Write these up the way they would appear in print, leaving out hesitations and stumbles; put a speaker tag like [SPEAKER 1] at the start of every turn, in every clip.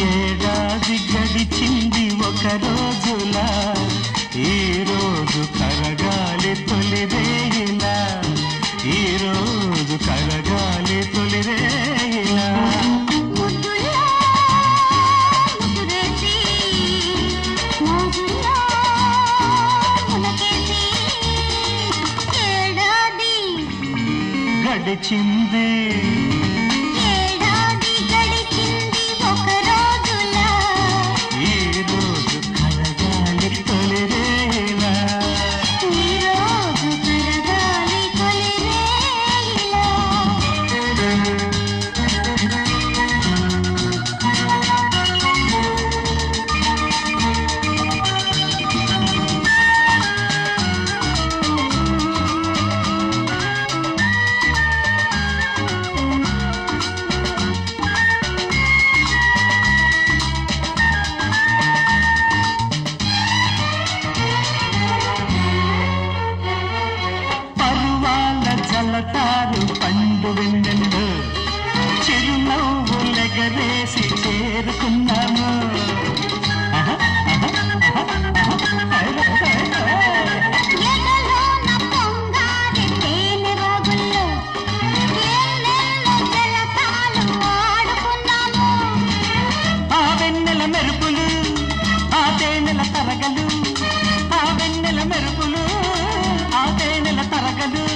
[SPEAKER 1] ఏడాది గడిచింది ఒక రోజులా ఈ రోజు కరగాలి తొలిరేయిలా ఈ రోజు కరగాలి తొలిరేయిలా గడిచింది
[SPEAKER 2] ఏడాది గడిచింది ఒక రోజులా
[SPEAKER 1] ఈ రోజు కరగాలి తొలిరేయిలా
[SPEAKER 2] ఈ రోజు కరగాలి తొలిరేయిలా
[SPEAKER 1] జలతారు పండు వెన్నెండు చిరునవ్వులెగరేసి చేరుకున్నాము
[SPEAKER 2] ఎదలోన పొంగారె తేనె వాగుల్లో ఎన్నెన్నో జలతాలు ఆడుకున్నాము
[SPEAKER 1] ఆ వెన్నెల మెరుపులు ఆ తేనెల తరగలు ఆ వెన్నెల మెరుపులు ఆ తేనెల తరగలు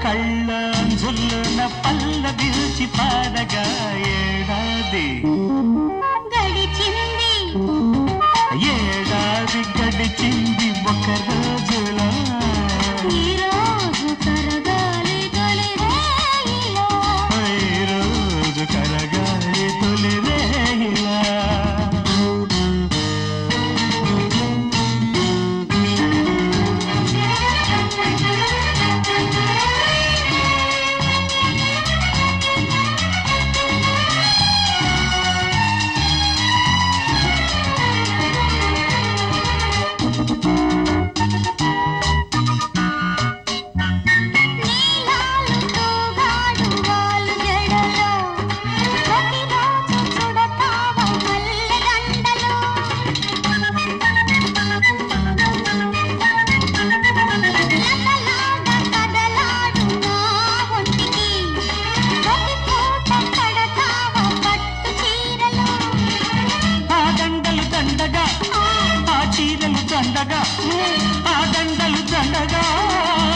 [SPEAKER 1] కళ్ళంజుల్లున పల్లవిల్చి పాడగా ఏడాది
[SPEAKER 2] గడిచింది
[SPEAKER 1] ఏడాది గడిచింది ఒక రోజులా
[SPEAKER 2] ఈ రోజు కరగాలి తొలిరేయిలా
[SPEAKER 1] ఈ రోజు కరగాలి తొలిరేయిలా
[SPEAKER 2] నీలాలు తూగాడు వాలు జడలో ప్రతిరోజు చుడతావ మల్లెదండలో లతలాడ కదలాడు నా ఒంటికి ప్రతి పూట కడతావ పట్టు చీరలో
[SPEAKER 1] ఆ దండలు దండగా ఆ చీరలు దండగా ఆ దండలు దండగా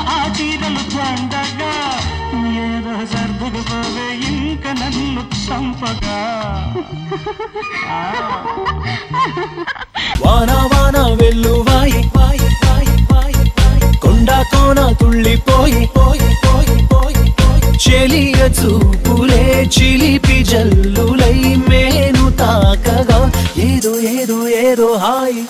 [SPEAKER 1] ఆ చీరలు దండగా ఏదో సర్దుకు పోవే ఇంక నన్ను చంపగా
[SPEAKER 3] వాన వాన వెల్లువాయి కొండ కోన తుళ్ళిపోయి చెలియ చూపులే చిలిపి జల్లులై మేను తాకగా ఏదో ఏదో ఏదో హాయి